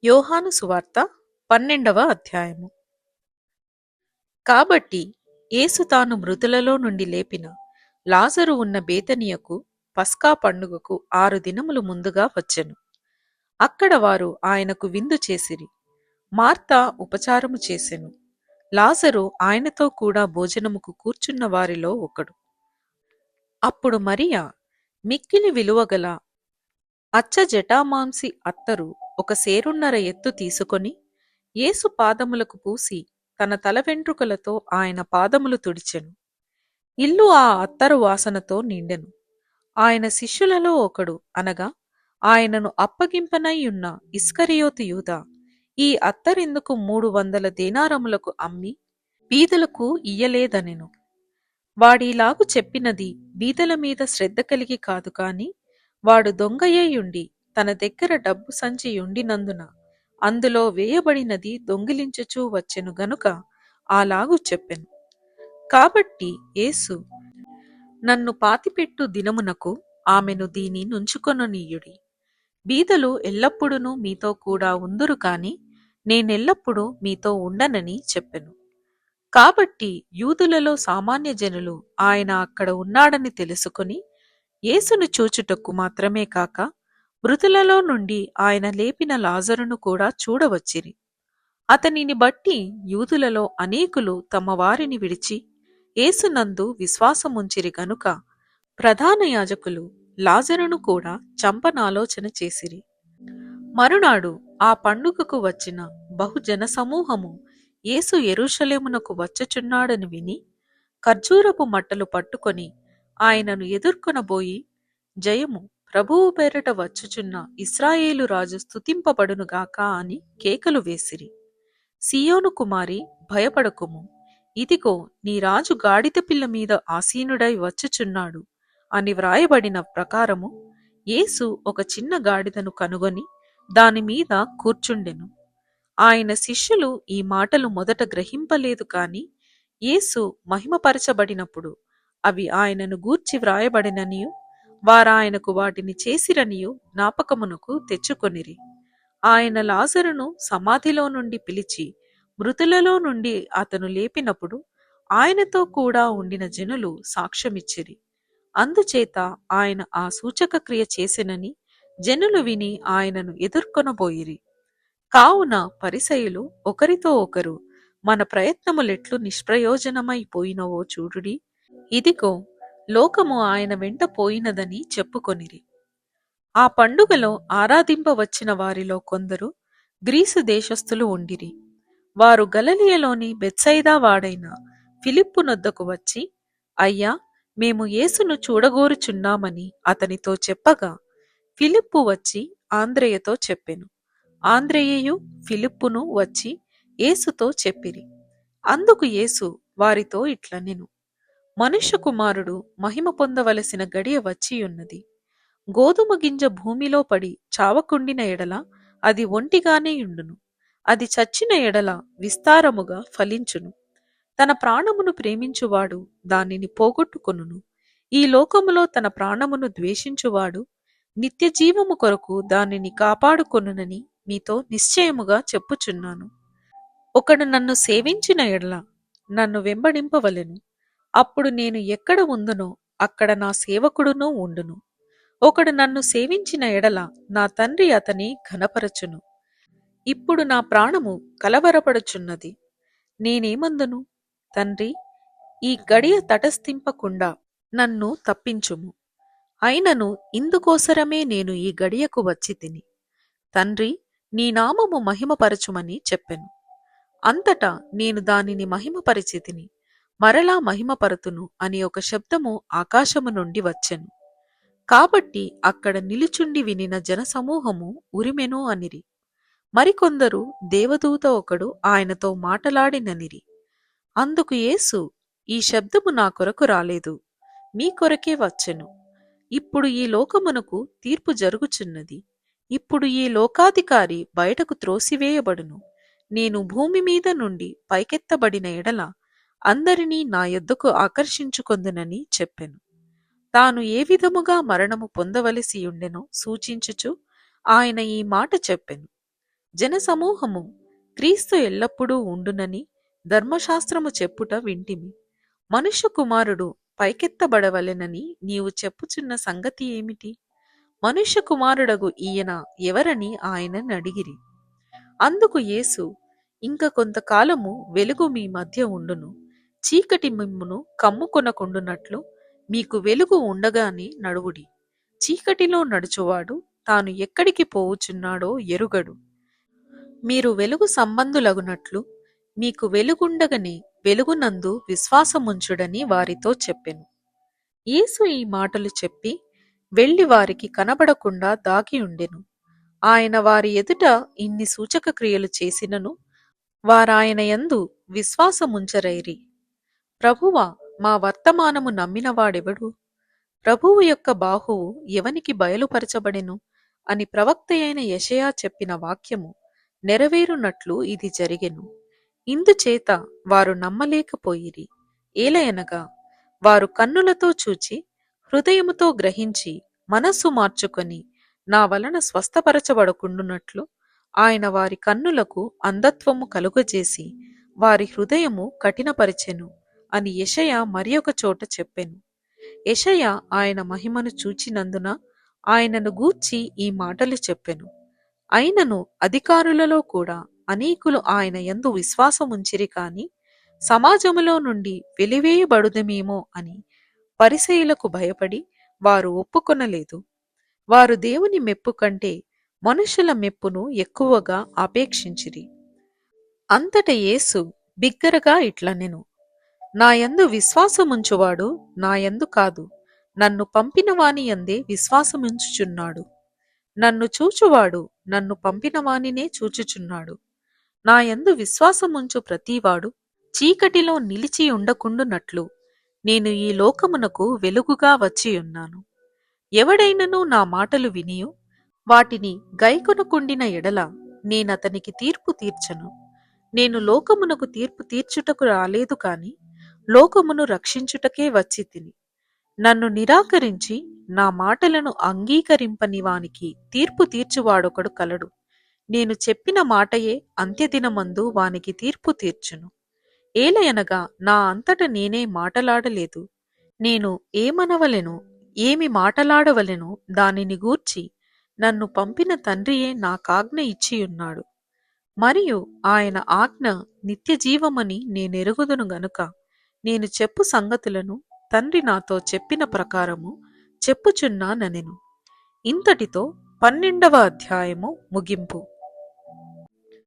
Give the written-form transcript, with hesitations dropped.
యోహాను సువార్త 12వ అధ్యాయము. కాబట్టి యేసు తాను మృతులలో నుండి లేపిన లాజరు ఉన్న బేతనియకు పస్కా పండుగకు 6 దినములు ముందుగా వచ్చెను. అక్కడ వారు ఆయనకు విందు చేసిరి. మార్త ఉపచారము చేసెను. లాజరు ఆయనతో కూడా భోజనముకు కూర్చున్న వారిలో ఒకడు. అప్పుడు మరియ మిక్కిలి విలువగల అచ్చ జటామాంసి అత్తరు ఒక సేరున్నర ఎత్తు తీసుకొని యేసు పాదములకు పూసి తన తల వెంట్రుకలతో ఆయన పాదములు తుడిచెను. ఇల్లు ఆ అత్తరు వాసనతో నిండెను. ఆయన శిష్యులలో ఒకడు అనగా ఆయనను అప్పగింపనైయున్న ఇస్కరియోతు యూదా ఈ అత్తరెందుకు 300 దేనారములకు అమ్మి బీదలకు ఇయ్యలేదనెను. వాడీలాగు చెప్పినది బీదల మీద శ్రద్ధ కలిగి కాదు కాని వాడు దొంగయ్యుండి తన దగ్గర డబ్బు సంచి ఉండినందున అందులో వేయబడినది దొంగిలించుచూ వచ్చెను గనుక అలాగు చెప్పెను. కాబట్టి యేసు, నన్ను పాతిపెట్టు దినమునకు ఆమెను దీని నుంచుకొననీయుడి. బీదలు ఎల్లప్పుడూ మీతో కూడా ఉందురు కాని నేనెల్లప్పుడూ మీతో ఉండనని చెప్పెను. కాబట్టి యూదులలో సామాన్య జనులు ఆయన అక్కడ ఉన్నాడని తెలుసుకొని యేసును చూచుటకు మాత్రమే కాక మృతులలో నుండి ఆయన లేపిన లాజరును కూడా చూడవచ్చిరి. అతనిని బట్టి యూదులలో అనేకులు తమ వారిని విడిచి యేసునందు విశ్వాసముంచిరి గనుక ప్రధాన యాజకులు లాజరును కూడా చంపనాలోచన చేసిరి. మరునాడు ఆ పండుగకు వచ్చిన బహుజన సమూహము యేసు యెరూషలేమునకు వచ్చుచున్నాడని విని ఖర్జూరపు మట్టలు పట్టుకొని ఆయనను ఎదుర్కొనబోయి, జయము ప్రభువు పేరట వచ్చుచున్న ఇశ్రాయేలు రాజు స్తుతింపబడునుగాక అని కేకలు వేసిరి. సీయోను కుమారి, భయపడకుము, ఇదిగో నీ రాజు గాడిద పిల్ల మీద ఆసీనుడై వచ్చుచున్నాడు అని వ్రాయబడిన ప్రకారము యేసు ఒక చిన్న గాడిదను కనుగొని దానిమీద కూర్చుండెను. ఆయన శిష్యులు ఈ మాటలు మొదట గ్రహింపలేదు కాని యేసు మహిమపరచబడినప్పుడు అవి ఆయనను గూర్చి వ్రాయబడిననియు వారాయనకు వాటిని చేసిరనియు జ్ఞాపకమునకు తెచ్చుకొనిరి. ఆయన లాజరును సమాధిలో నుండి పిలిచి మృతులలో నుండి అతను లేపినప్పుడు ఆయనతో కూడా ఉండిన జనులు సాక్ష్యమిచ్చిరి. అందుచేత ఆయన ఆ సూచక క్రియ చేసెనని జనులు విని ఆయనను ఎదుర్కొనబోయిరి. కావున పరిసయులు ఒకరితో ఒకరు, మన ప్రయత్నములెట్లు నిష్ప్రయోజనమైపోయినవో చూడుడి, ఇదిగో లోకము ఆయన వెంట పోయినదని చెప్పుకొనిరి. ఆ పండుగలో ఆరాధింపవచ్చిన వారిలో కొందరు గ్రీసు దేశస్థులు ఉండిరి. వారు గలిలయలోని బెత్సయిదా వాడైన ఫిలిప్పు నొద్దకు వచ్చి, అయ్యా, మేము యేసును చూడగోరుచున్నామని అతనితో చెప్పగా ఫిలిప్పు వచ్చి ఆంద్రెయతో చెప్పెను. ఆంద్రెయయు ఫిలిప్పును వచ్చి యేసుతో చెప్పిరి. అందుకు యేసు వారితో ఇట్లనెను, మనుష్య కుమారుడు మహిమ పొందవలసిన గడియ వచ్చియున్నది. గోధుమ గింజ భూమిలో పడి చావకుండిన ఎడల అది ఒంటిగానే యుండును. అది చచ్చిన ఎడల విస్తారముగా ఫలించును. తన ప్రాణమును ప్రేమించువాడు దానిని పోగొట్టుకొనును. ఈ లోకములో తన ప్రాణమును ద్వేషించువాడు నిత్య జీవము కొరకు దానిని కాపాడుకొనునని మీతో నిశ్చయముగా చెప్పుచున్నాను. ఒకడు నన్ను సేవించిన ఎడల నన్ను వెంబడింపవలెను. అప్పుడు నేను ఎక్కడ ఉందునో అక్కడ నా సేవకుడును ఉండును. ఒకడు నన్ను సేవించిన ఎడల నా తండ్రి అతని ఘనపరచును. ఇప్పుడు నా ప్రాణము కలవరపడుచున్నది. నేనేమందును, తండ్రి, ఈ గడియ తటస్థింపకుండా నన్ను తప్పించుము. అయినను ఇందుకోసరమే నేను ఈ గడియకు వచ్చి తిని, తండ్రి, నీ నామము మహిమపరచుమని చెప్పెను. అంతటా నేను దానిని మహిమపరిచితిని, మరలా మహిమపరతును అని ఒక శబ్దము ఆకాశము నుండి వచ్చెను. కాబట్టి అక్కడ నిలుచుండి వినిన జనసమూహము ఉరిమెను అనిరి. మరికొందరు దేవదూత ఒకడు ఆయనతో మాటలాడిననిరి. అందుకు యేసు, ఈ శబ్దము నా కొరకు రాలేదు, మీ కొరకే వచ్చెను. ఇప్పుడు ఈ లోకమునకు తీర్పు జరుగుచున్నది. ఇప్పుడు ఈ లోకాధికారి బయటకు త్రోసివేయబడును. నేను భూమి మీద నుండి పైకెత్తబడిన ఎడల అందరినీ నా యొద్దకు ఆకర్షించుకొందునని చెప్పెను. తాను ఏ విధముగా మరణము పొందవలసియుండెనో సూచించుచు ఆయన ఈ మాట చెప్పెను. జనసమూహము క్రీస్తు ఎల్లప్పుడూ ఉండునని ధర్మశాస్త్రము చెప్పుట వింటిమి. మనుష్య కుమారుడు పైకెత్తబడవలెనని నీవు చెప్పుచున్న సంగతి ఏమిటి? మనుష్య కుమారుడగు ఈయన ఎవరని ఆయనని అడిగిరి. అందుకు యేసు, ఇంక కొంతకాలము వెలుగు మీ మధ్య ఉండును. చీకటి మిమ్మును కమ్ముకొనకుండునట్లు మీకు వెలుగు ఉండగానే నడువుడి. చీకటిలో నడుచువాడు తాను ఎక్కడికి పోవుచున్నాడో ఎరుగడు. మీరు వెలుగు సంబంధులగునట్లు మీకు వెలుగుండగనే వెలుగునందు విశ్వాసముంచుడని వారితో చెప్పెను. యేసు ఈ మాటలు చెప్పి వెళ్లి వారికి కనబడకుండా దాగి ఉండెను. ఆయన వారి ఎదుట ఇన్ని సూచక క్రియలు చేసినను వారాయన యందు విశ్వాసముంచరైరి. ప్రభువా, మా వర్తమానము నమ్మినవాడెవడు? ప్రభువు యొక్క బాహువు ఎవనికి బయలుపరచబడెను అని ప్రవక్తయైన యెషయా చెప్పిన వాక్యము నెరవేరునట్లు ఇది జరిగెను. ఇందుచేత వారు నమ్మలేకపోయిరి. ఏలయనగా వారు కన్నులతో చూచి హృదయముతో గ్రహించి మనస్సు మార్చుకొని నా వలన స్వస్థపరచబడకుండునట్లు ఆయన వారి కన్నులకు అంధత్వము కలుగజేసి వారి హృదయము కఠినపరిచెను అని యెషయా మరియొక చోట చెప్పెను. యెషయా ఆయన మహిమను చూచినందున ఆయనను గూర్చి ఈ మాటలు చెప్పెను. అయినను అధికారులలో కూడా అనేకులు ఆయన యందు విశ్వాసముంచిరి కాని సమాజములో నుండి వెలివేయబడుదమేమో అని పరిసయ్యులకు భయపడి వారు ఒప్పుకొనలేదు. వారు దేవుని మెప్పు కంటే మనుషుల మెప్పును ఎక్కువగా అపేక్షించిరి. అంతట యేసు బిగ్గరగా ఇట్లనెను, నాయందు విశ్వాసముంచువాడు నాయందు కాదు, నన్ను పంపిన వాని యందే విశ్వాసముంచుచున్నాడు. నన్ను చూచువాడు నన్ను పంపిన వానినే చూచుచున్నాడు. నాయందు విశ్వాసముంచు ప్రతివాడు చీకటిలో నిలిచి ఉండకుండునట్లు నేను ఈ లోకమునకు వెలుగుగా వచ్చియున్నాను. ఎవడైనను నా మాటలు వినియు వాటిని గైకొనకుండిన ఎడల నేనతనికి తీర్పు తీర్చను. నేను లోకమునకు తీర్పు తీర్చుటకు రాలేదు కాని లోకమును రక్షించుటకే వచ్చి తిని. నన్ను నిరాకరించి నా మాటలను అంగీకరింపని వానికి తీర్పు తీర్చువాడొకడు కలడు. నేను చెప్పిన మాటయే అంత్యదినమందు వానికి తీర్పు తీర్చును. ఏలయనగా నా అంతట నేనే మాటలాడలేదు. నేను ఏమనవలెను, ఏమి మాటలాడవలెను దానిని గూర్చి నన్ను పంపిన తండ్రియే నాకాజ్ఞ ఇచ్చియున్నాడు. మరియు ఆయన ఆజ్ఞ నిత్యజీవమని నేనెరుగుదును గనుక నేను చెప్పు సంగతులను తండ్రి నాతో చెప్పిన ప్రకారము చెప్పుచున్నానెను. ఇంతటితో 12వ అధ్యాయము ముగింపు.